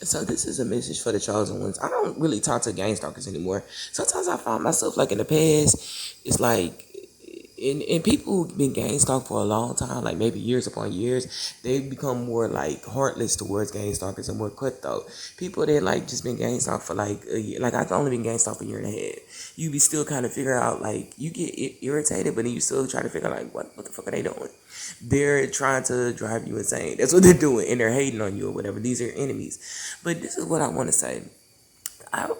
So this is a message for the chosen ones. I don't really talk to gang stalkers anymore. Sometimes I find myself like in the past, it's like and people who've been gang stalked for a long time, like maybe years upon years, they become more like heartless towards gang stalkers and more cutthroat. People that like just been gang stalked for like a year, like I've only been gang stalked for a year and a half. You be still kind of figure out like you get irritated, but then you still try to figure out like what the fuck are they doing? They're trying to drive you insane. That's what they're doing, and they're hating on you or whatever. These are enemies. But this is what I want to say.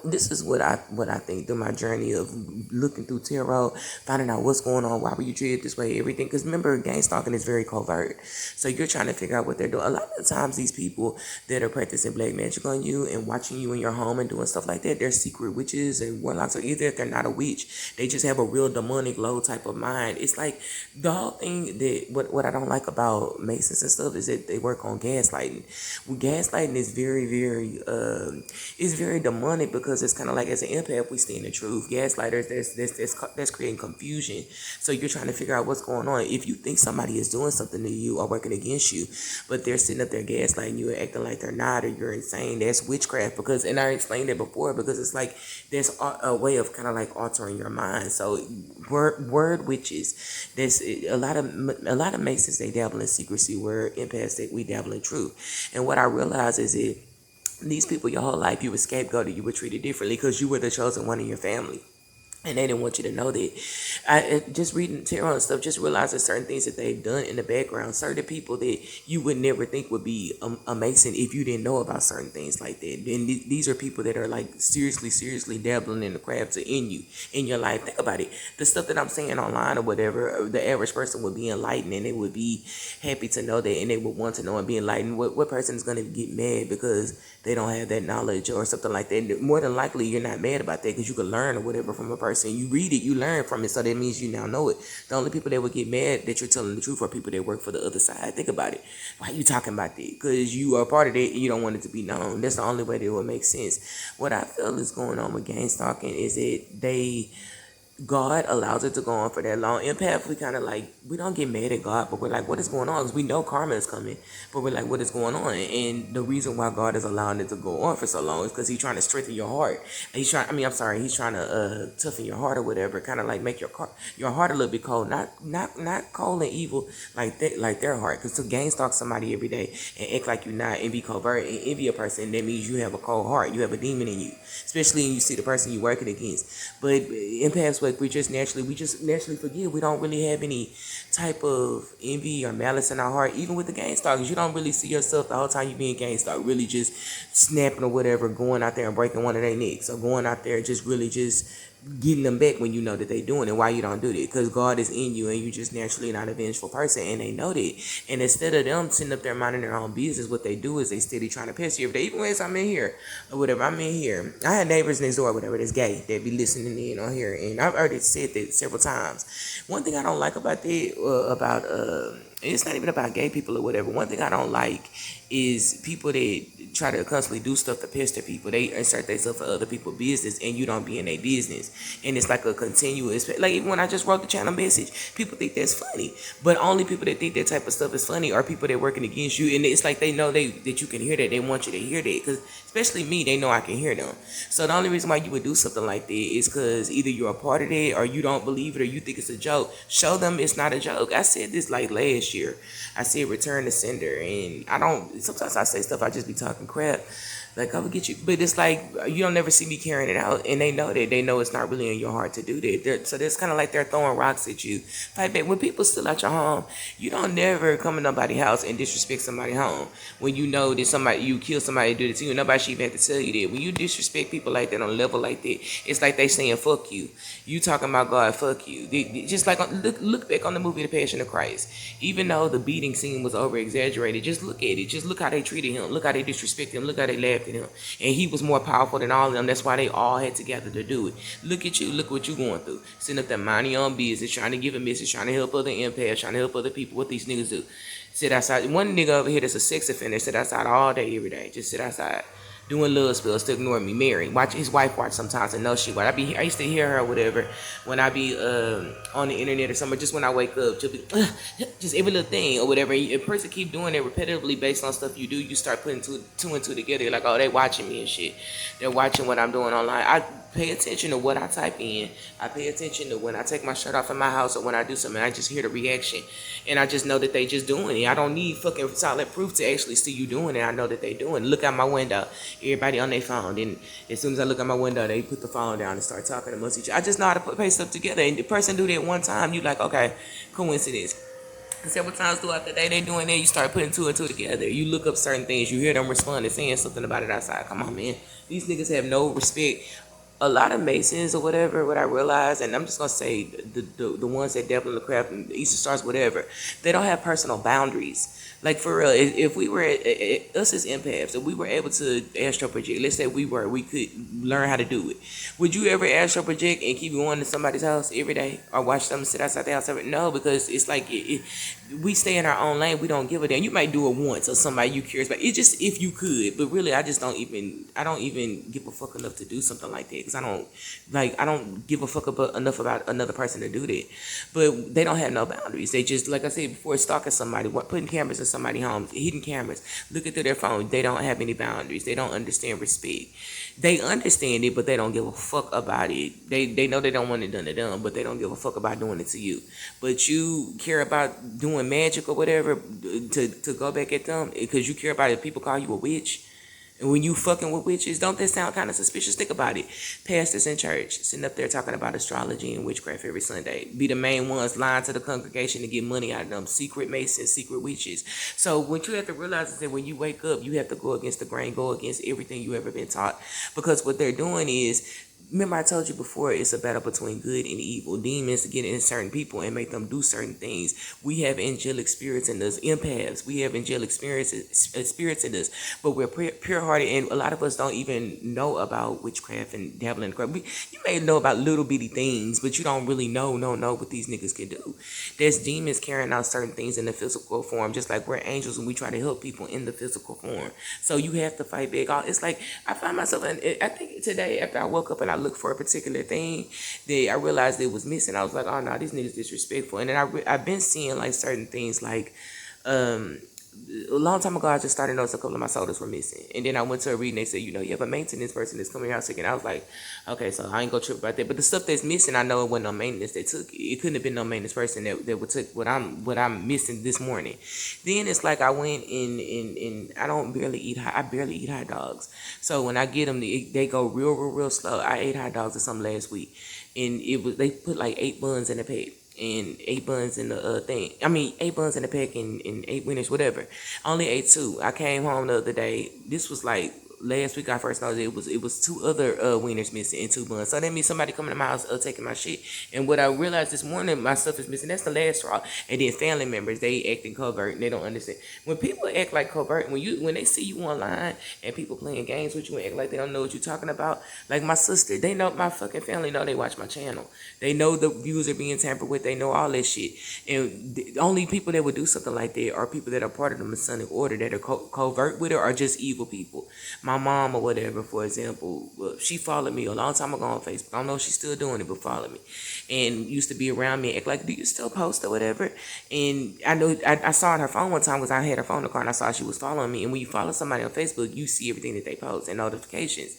This is what I think through my journey of looking through tarot, finding out what's going on, why were you treated this way, everything. Because remember, gang stalking is very covert, so you're trying to figure out what they're doing. A lot of the times, these people that are practicing black magic on you and watching you in your home and doing stuff like that, they're secret witches and warlocks. Or either if they're not a witch, they just have a real demonic low type of mind. It's like the whole thing that what I don't like about Masons and stuff is that they work on gaslighting. Well, gaslighting is it's very demonic because it's kind of like as an empath we see in the truth. Gaslighters, that's creating confusion. So you're trying to figure out what's going on. If you think somebody is doing something to you or working against you, but they're sitting up there gaslighting you and acting like they're not, or you're insane, that's witchcraft. Because, and I explained it before, because it's like there's a way of kind of like altering your mind. So word witches, there's a lot of Masons, they dabble in secrecy, where empaths, we dabble in truth. And what I realize is it these people, your whole life, you were scapegoated, you were treated differently because you were the chosen one in your family. And they didn't want you to know that. Just reading tarot and stuff, just realizing certain things that they've done in the background, certain people that you would never think would be a Mason if you didn't know about certain things like that. And these are people that are like seriously dabbling in the crafts in you, in your life. Think about it. The stuff that I'm saying online or whatever, the average person would be enlightened and they would be happy to know that, and they would want to know and be enlightened. What person is going to get mad because they don't have that knowledge or something like that? More than likely, you're not mad about that because you could learn or whatever from a person. You read it, you learn from it, so that means you now know it. The only people that would get mad that you're telling the truth are people that work for the other side. Think about it. Why are you talking about that? Because you are part of it and you don't want it to be known. That's the only way that it would make sense. What I feel is going on with gang stalking is that God allows it to go on for that long. Empath, we kind of like, we don't get mad at God, but we're like, what is going on? Because we know karma is coming, but we're like, what is going on? And the reason why God is allowing it to go on for so long is because he's trying to strengthen your heart. And he's trying to toughen your heart or whatever, kind of like make your heart a little bit cold, not cold and evil like that, like their heart. Because to gang stalk somebody every day and act like you're not and be covert and envy a person, that means you have a cold heart, you have a demon in you, especially when you see the person you're working against. But empaths, like we just naturally forgive. We don't really have any type of envy or malice in our heart. Even with the gang stalkers, you don't really see yourself the whole time you being gang stalked really just snapping or whatever, going out there and breaking one of their necks, or going out there just really just getting them back when you know that they doing it. Why you don't do that? Because God is in you and you just naturally not a vengeful person, and they know that. And instead of them sitting up there minding their own business, what they do is they steady trying to piss you. If they even ways I'm in here or whatever, I'm in here. I had neighbors next door or whatever that's gay that be listening in on here, and I've already said that several times. One thing I don't like about that it's not even about gay people or whatever. One thing I don't like is people that try to constantly do stuff to pester people. They insert themselves for other people's business and you don't be in their business. And it's like a continuous, like even when I just wrote the channel message, people think that's funny. But only people that think that type of stuff is funny are people that working against you. And it's like they know that you can hear that. They want you to hear that. Because especially me, they know I can hear them. So the only reason why you would do something like that is because either you're a part of it or you don't believe it or you think it's a joke. Show them it's not a joke. I said this like last year. I said return to sender. And sometimes I say stuff, I just be talking crap. Like, I would get you. But it's like, you don't never see me carrying it out. And they know that. They know it's not really in your heart to do that. So it's kind of like they're throwing rocks at you. Fight back. When people steal out your home, you don't never come to nobody's house and disrespect somebody's home. When you know that you kill somebody to do it to you, nobody should even have to tell you that. When you disrespect people like that on a level like that, it's like they saying, fuck you. You talking about God, fuck you. Just like, look back on the movie The Passion of Christ. Even though the beating scene was over exaggerated, just look at it. Just look how they treated him. Look how they disrespected him. Look how they laughed at him. And he was more powerful than all of them. That's why they all had together to do it. Look at you. Look what you going through. Sitting up there minding your own business, trying to give a message, trying to help other empaths, trying to help other people. What these niggas do. Sit outside. One nigga over here that's a sex offender sit outside all day, every day. Just sit outside. doing love spells, still ignoring me. Mary, watch his wife watch sometimes and know she watch. I used to hear her or whatever when I be on the internet or something. Just when I wake up, she'll be just every little thing or whatever. And a person keep doing it repetitively based on stuff you do. You start putting two and two together. You're like, oh, they watching me and shit. They're watching what I'm doing online. I pay attention to what I type in. I pay attention to when I take my shirt off in my house or when I do something. I just hear the reaction, and I just know that they just doing it. I don't need fucking solid proof to actually see you doing it. I know that they doing it. Look out my window. Everybody on their phone. Then as soon as I look out my window, they put the phone down and start talking amongst each other. I just know how to put stuff together. And the person do that one time, you like, okay, coincidence. Several times throughout the day they doing that, you start putting two and two together. You look up certain things, you hear them responding, saying something about it outside. Come on, man. These niggas have no respect. A lot of Masons or whatever, what I realize, and I'm just gonna say the ones that dabble in the craft and Easter Stars, whatever, they don't have personal boundaries. Like for real, if we were us as empaths, if we were able to astral project, let's say we could learn how to do it. Would you ever astral project and keep going to somebody's house every day, or watch them sit outside the house every? No, because it's like we stay in our own lane. We don't give a damn. You might do it once or somebody you curious about. It's just if you could, but really, I don't even give a fuck enough to do something like that because I don't give a fuck enough about another person to do that. But they don't have no boundaries. They just, like I said before, stalking somebody, putting cameras in somebody's home, hidden cameras, looking through their phone. They don't have any boundaries. They don't understand respect. They understand it, but they don't give a fuck about it. They know they don't want it done to them, but they don't give a fuck about doing it to you. But you care about doing magic or whatever to go back at them because you care about it. People call you a witch. And when you fucking with witches, don't that sound kind of suspicious? Think about it. Pastors in church sitting up there talking about astrology and witchcraft every Sunday. Be the main ones lying to the congregation to get money out of them. Secret masons, secret witches. So what you have to realize is that when you wake up, you have to go against the grain, go against everything you ever been taught. Because what they're doing is, remember I told you before, it's a battle between good and evil. Demons get in certain people and make them do certain things. We have angelic spirits in us, empaths. We have angelic spirits in us, but we're pure-hearted, and a lot of us don't even know about witchcraft and dabbling in crap. You may know about little bitty things, but you don't really know what these niggas can do. There's demons carrying out certain things in the physical form, just like we're angels and we try to help people in the physical form. So you have to fight back. It's like I find myself, I think today after I woke up and I looked for a particular thing that I realized it was missing. I was like, oh no, these niggas disrespectful. And then I've been seeing like certain things like a long time ago I just started noticing a couple of my sodas were missing. And then I went to a reading, they said, you have a maintenance person that's coming out sick. And I was like, okay, so I ain't gonna trip about that. But the stuff that's missing, I know it wasn't no maintenance that took it. It couldn't have been no maintenance person that would took what I'm missing this morning. Then it's like I went and I barely eat hot dogs. So when I get them, they go real slow. I ate hot dogs or something last week, and they put like 8 buns in a pack. And 8 buns in the thing. 8 buns in the pack and 8 winners, whatever. I only ate 2. I came home the other day. This was like last week I first noticed it was 2 other wieners missing and 2 buns. So that means somebody coming to my house taking my shit. And what I realized this morning, my stuff is missing. That's the last straw. And then family members, they acting covert and they don't understand. When people act like covert, when they see you online and people playing games with you and act like they don't know what you're talking about, like my sister, they know, my fucking family know, they watch my channel. They know the views are being tampered with. They know all that shit. And the only people that would do something like that are people that are part of the Masonic order that are covert with it, are just evil people. My mom or whatever, for example, she followed me a long time ago on Facebook. I don't know if she's still doing it, but followed me. And used to be around me and act like, do you still post or whatever? And I know I saw on her phone one time because I had her phone in the car and I saw she was following me. And when you follow somebody on Facebook, you see everything that they post and notifications.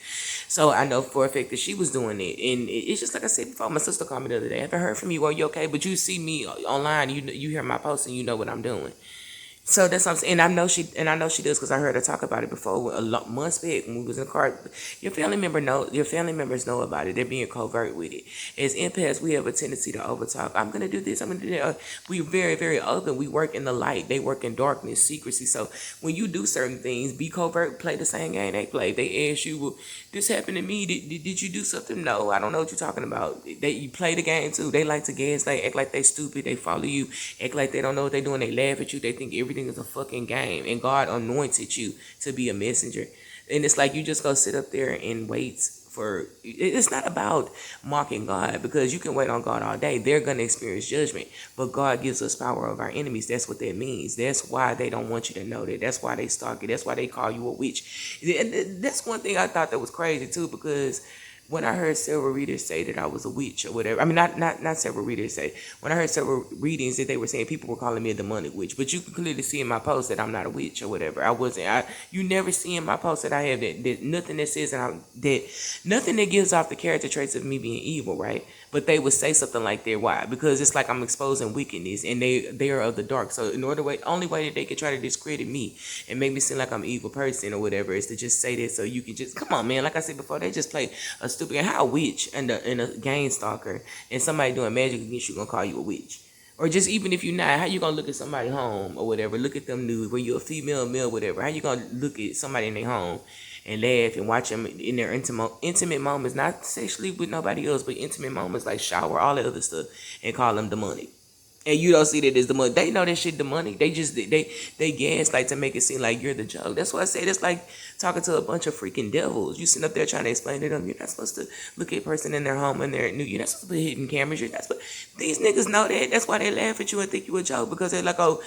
So I know for a fact that she was doing it. And it's just like I said before, my sister called me the other day. I haven't heard from you. Are you okay? But you see me online, you hear my post and you know what I'm doing. So that's what I'm saying. And I know she does because I heard her talk about it before months back when we was in the car. Your family members know about it. They're being covert with it. As empaths, we have a tendency to overtalk. I'm gonna do this, I'm gonna do that. We're very, very open. We work in the light. They work in darkness, secrecy. So when you do certain things, be covert, play the same game they play. They ask you, well, this happened to me. Did you do something? No, I don't know what you're talking about. You play the game too. They like to gaslight, act like they stupid, they follow you, act like they don't know what they're doing, they laugh at you, they think everything is a fucking game, and God anointed you to be a messenger. And it's like you just go sit up there and wait for. It's not about mocking God, because you can wait on God all day. They're gonna experience judgment, but God gives us power over our enemies. That's what that means. That's why they don't want you to know that. That's why they stalk you. That's why they call you a witch. And that's one thing I thought that was crazy too, because when I heard several readers say that I was a witch or whatever, I mean, not several readers say, when I heard several readings that they were saying people were calling me a demonic witch, but you can clearly see in my post that I'm not a witch or whatever. I wasn't. You never see in my post that I have that nothing that says that nothing that gives off the character traits of me being evil, right? But they would say something like that. Why? Because it's like I'm exposing wickedness, and they are of the dark. So in order only way that they can try to discredit me and make me seem like I'm an evil person or whatever is to just say that, so you can just come on, man. Like I said before, they just play a stupid. And how a witch and a gang stalker and somebody doing magic against you gonna call you a witch? Or just even if you're not, how you gonna look at somebody home or whatever? Look at them nude, where you're a female, male, whatever. How you gonna look at somebody in their home and laugh and watch them in their intimate moments, not sexually with nobody else, but intimate moments like shower, all that other stuff, and call them demonic? And you don't see that as demonic. They know that shit demonic. They gaslight to make it seem like you're the joke. That's why I say it's like talking to a bunch of freaking devils. You sitting up there trying to explain to them, you're not supposed to look at a person in their home and you're not supposed to put hidden cameras. You're not supposed. These niggas know that. That's why they laugh at you and think you a joke, because they're like, oh,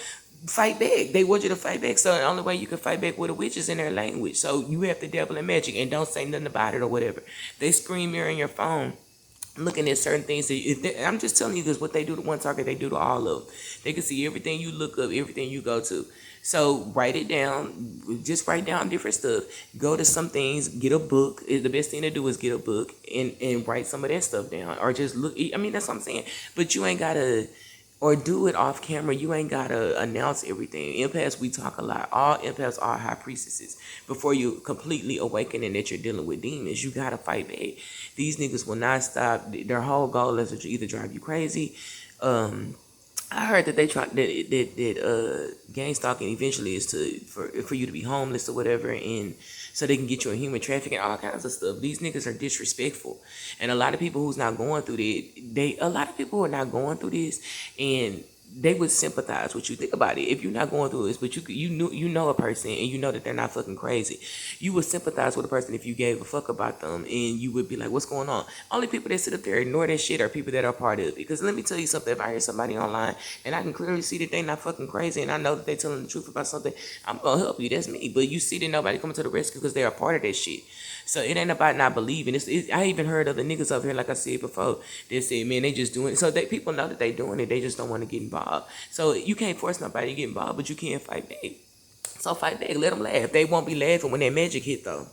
fight back. They want you to fight back. So the only way you can fight back with a witch is in their language. So you have to devil and magic and don't say nothing about it or whatever. They scream you're in your phone looking at certain things that I'm just telling you, because what they do to one target, they do to all of them. They can see everything you look up, everything you go to. So write it down. Just write down different stuff. Go to some things. Get a book. The best thing to do is get a book and write some of that stuff down, or just look. I mean, that's what I'm saying. But you ain't gotta. Or do it off camera. You ain't gotta announce everything. Empaths, we talk a lot. All empaths are high priestesses. Before you completely awakening that you're dealing with demons, you gotta fight back. These niggas will not stop. Their whole goal is to either drive you crazy. I heard that they try that gang stalking eventually is for you to be homeless or whatever, and so they can get you in human trafficking, all kinds of stuff. These niggas are disrespectful, and a lot of people who's not going through a lot of people who are not going through this, and they would sympathize with you. Think about it. If you're not going through this, but you know a person and you know that they're not fucking crazy, you would sympathize with a person if you gave a fuck about them, and you would be like, what's going on? Only people that sit up there and ignore that shit are people that are part of it. Because let me tell you something, if I hear somebody online and I can clearly see that they not fucking crazy and I know that they telling the truth about something, I'm gonna help you. That's me. But you see that nobody coming to the rescue because they're a part of that shit. So it ain't about not believing. I even heard other niggas up here, like I said before, they say, man, they just doing it. So people know that they doing it. They just don't want to get involved. So you can't force nobody to get involved, but you can fight back. So fight back. Let them laugh. They won't be laughing when that magic hit, though.